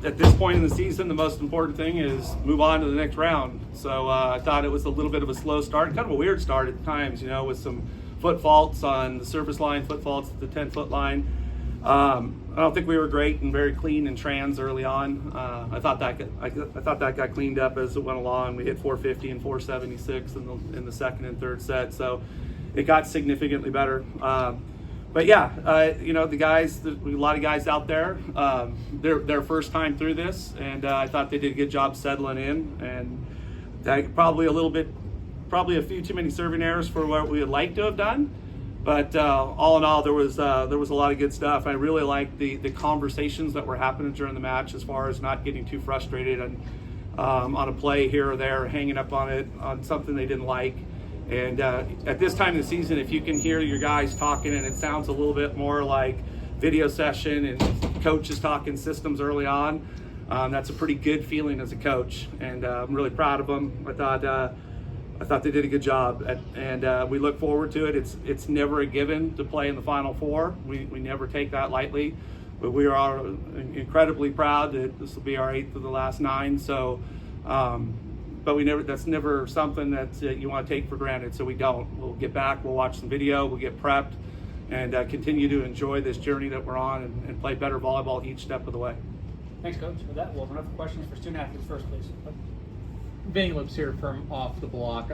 at this point in the season, the most important thing is move on to the next round. So I thought it was a little bit of a slow start, kind of a weird start at times, with some foot faults on the service line, foot faults at the 10-foot line. I don't think we were great and very clean in trans early on. I thought that got cleaned up as it went along. We hit 450 and 476 in the second and third set, so it got significantly better. But yeah, the guys, a lot of guys out there, their first time through this, and I thought they did a good job settling in, and probably a few too many serving errors for what we would like to have done. But all in all, there was a lot of good stuff. I really liked the conversations that were happening during the match, as far as not getting too frustrated on a play here or there, hanging up on something they didn't like. And at this time of the season, if you can hear your guys talking and it sounds a little bit more like video session and coaches talking systems early on, that's a pretty good feeling as a coach. And I'm really proud of them. I thought they did a good job, and we look forward to it. It's never a given to play in the Final Four. We never take that lightly, but we are incredibly proud that this will be our 8th of the last 9. So, but that's never something that you want to take for granted. So we don't. We'll get back. We'll watch some video. We'll get prepped, and continue to enjoy this journey that we're on, and play better volleyball each step of the way. Thanks, Coach. With that, we'll open up for questions for student athletes first, please. Vinny Lips here from Off the Block.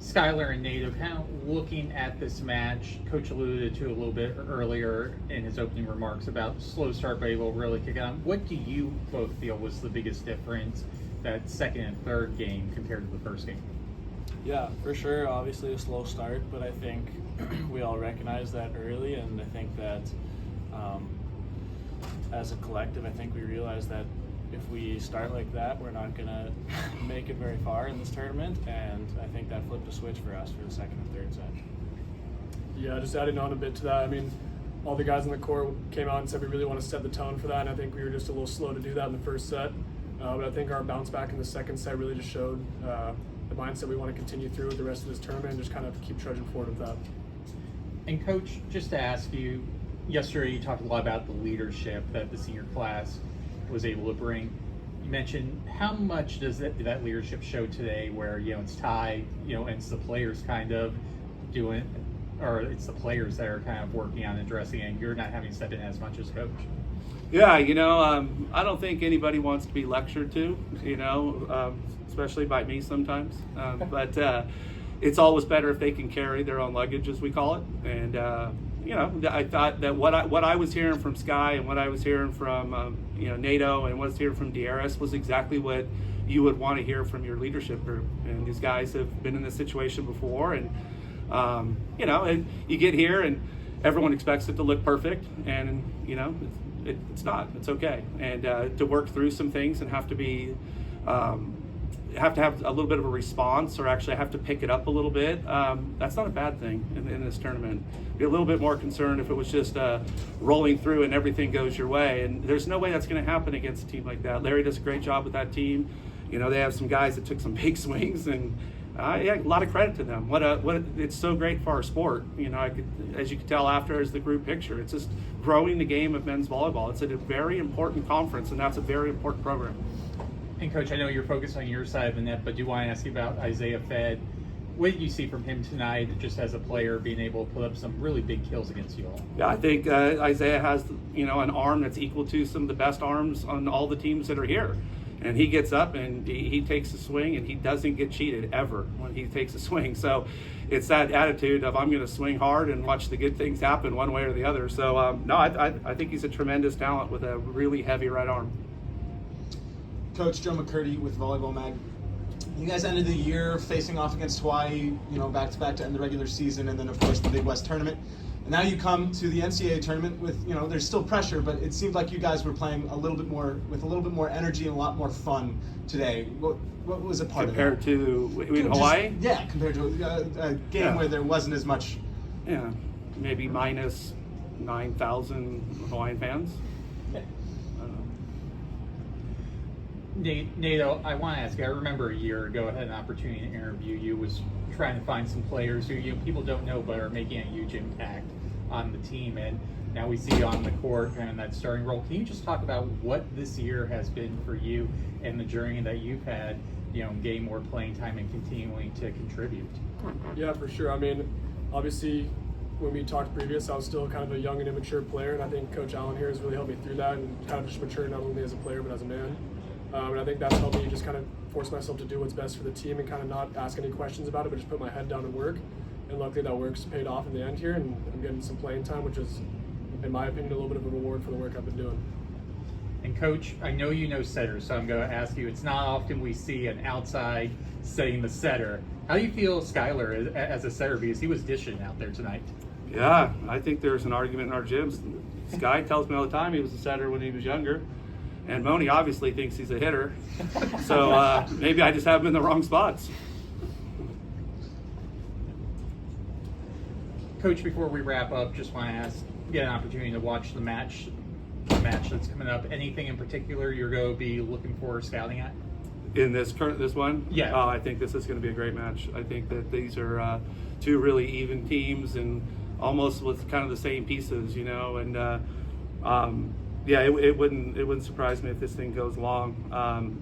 Skyler and Nato, kind of looking at this match, Coach alluded to a little bit earlier in his opening remarks about slow start, but able to really kick on. What do you both feel was the biggest difference that second and third game compared to the first game? Yeah, for sure. Obviously a slow start, but I think we all recognize that early, and I think that as a collective, I think we realize that if we start like that, we're not going to make it very far in this tournament, and I think that flipped a switch for us for the second and third set. Yeah, just adding on a bit to that, I mean, all the guys on the court came out and said we really want to set the tone for that, and I think we were just a little slow to do that in the first set. But I think our bounce back in the second set really just showed the mindset we want to continue through with the rest of this tournament and just kind of keep trudging forward with that. And Coach, just to ask you, yesterday you talked a lot about the leadership that the senior class was able to bring. You mentioned how much does that leadership show today, where it's Ty, and it's the players kind of doing, or it's the players that are kind of working on addressing it, and you're not having to step in as much as coach. Yeah, I don't think anybody wants to be lectured to, especially by me sometimes. But it's always better if they can carry their own luggage, as we call it. And I thought that what I was hearing from Sky and what I was hearing from Nato and what I was hearing from Dieris was exactly what you would want to hear from your leadership group. And these guys have been in this situation before, and and you get here and everyone expects it to look perfect, and it's not. It's okay, and to work through some things and have to be. Have to have a little bit of a response, or actually have to pick it up a little bit. That's not a bad thing in this tournament. Be a little bit more concerned if it was just rolling through and everything goes your way. And there's no way that's going to happen against a team like that. Larry does a great job with that team. They have some guys that took some big swings, and a lot of credit to them. It's so great for our sport. As you can tell after as the group picture, it's just growing the game of men's volleyball. It's a very important conference, and that's a very important program. And Coach, I know you're focused on your side of the net, but do want to ask you about Isaiah Fed. What did you see from him tonight, just as a player, being able to put up some really big kills against you all? Yeah, I think Isaiah has, an arm that's equal to some of the best arms on all the teams that are here. And he gets up and he takes a swing, and he doesn't get cheated ever when he takes a swing. So it's that attitude of I'm going to swing hard and watch the good things happen one way or the other. So, I think he's a tremendous talent with a really heavy right arm. Coach Joe McCurdy with Volleyball Mag. You guys ended the year facing off against Hawaii, back-to-back to end the regular season, and then, of course, the Big West tournament. And now you come to the NCAA tournament with, there's still pressure, but it seemed like you guys were playing a little bit more energy and a lot more fun today. What was a part compared of that? to Hawaii? Yeah, compared to a game where there wasn't as much. Yeah, maybe minus 9,000 Hawaiian fans. Nato, I want to ask you, I remember a year ago I had an opportunity to interview you, was trying to find some players who people don't know but are making a huge impact on the team, and now we see you on the court and that starting role. Can you just talk about what this year has been for you and the journey that you've had, getting more playing time and continuing to contribute? Yeah, for sure. I mean, obviously, when we talked previous, I was still kind of a young and immature player, and I think Coach Allen here has really helped me through that and kind of just mature not only as a player but as a man. And I think that's helped me just kind of force myself to do what's best for the team and kind of not ask any questions about it, but just put my head down and work. And luckily that work's paid off in the end here, and I'm getting some playing time, which is, in my opinion, a little bit of a reward for the work I've been doing. And Coach, I know you know setters, so I'm going to ask you, it's not often we see an outside setting the setter. How do you feel Skyler as a setter, because he was dishing out there tonight? Yeah, I think there's an argument in our gyms. Sky tells me all the time he was a setter when he was younger. And Moni obviously thinks he's a hitter. So maybe I just have him in the wrong spots. Coach, before we wrap up, just want to ask, get an opportunity to watch the match that's coming up. Anything in particular you're going to be looking for scouting at? In this one? Yeah. Oh, I think this is going to be a great match. I think that these are two really even teams and almost with kind of the same pieces, and yeah, it wouldn't surprise me if this thing goes long.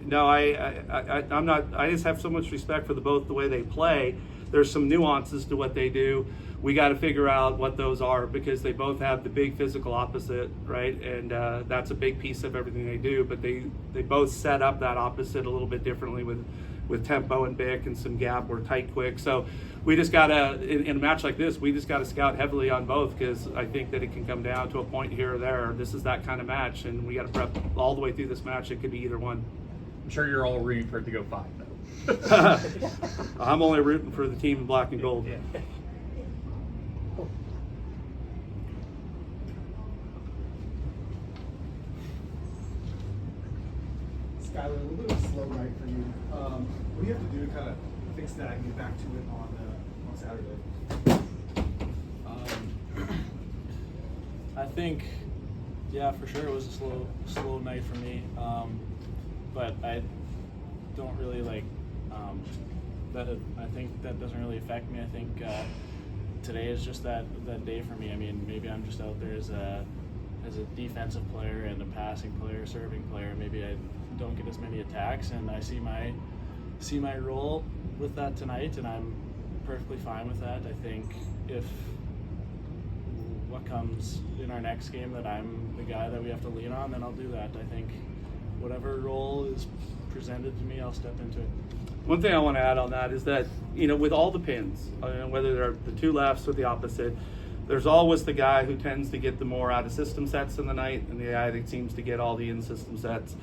No, I'm not. I just have so much respect for both the way they play. There's some nuances to what they do. We got to figure out what those are, because they both have the big physical opposite, right? And that's a big piece of everything they do. But they both set up that opposite a little bit differently with tempo and bick and some gap or tight quick. So we just gotta, in a match like this, we just gotta scout heavily on both, because I think that it can come down to a point here or there. This is that kind of match, and we gotta prep all the way through this match. It could be either one. I'm sure you're all rooting for it to go 5, though. I'm only rooting for the team in black and gold. Yeah. Skyler, a little bit of a slow night for you. What do you have to do to kind of fix that and get back to it on Saturday? I think, yeah, for sure it was a slow night for me. But I don't really that. I think that doesn't really affect me. I think today is just that day for me. I mean, maybe I'm just out there as a defensive player and a passing player, serving player. Maybe I don't get as many attacks, and I see my role with that tonight, and I'm perfectly fine with that. I think if what comes in our next game that I'm the guy that we have to lean on, then I'll do that. I think whatever role is presented to me, I'll step into it. One thing I want to add on that is that, with all the pins, whether they're the two lefts or the opposite, there's always the guy who tends to get the more out of system sets in the night, and the guy that seems to get all the in system sets.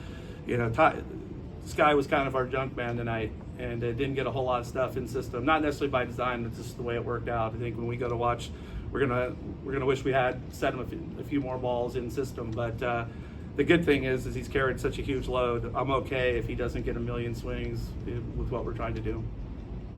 Sky was kind of our junk man tonight, and didn't get a whole lot of stuff in system. Not necessarily by design, but just the way it worked out. I think when we go to watch, we're gonna wish we had set him a few more balls in system. But the good thing is he's carried such a huge load. I'm okay if he doesn't get a million swings with what we're trying to do.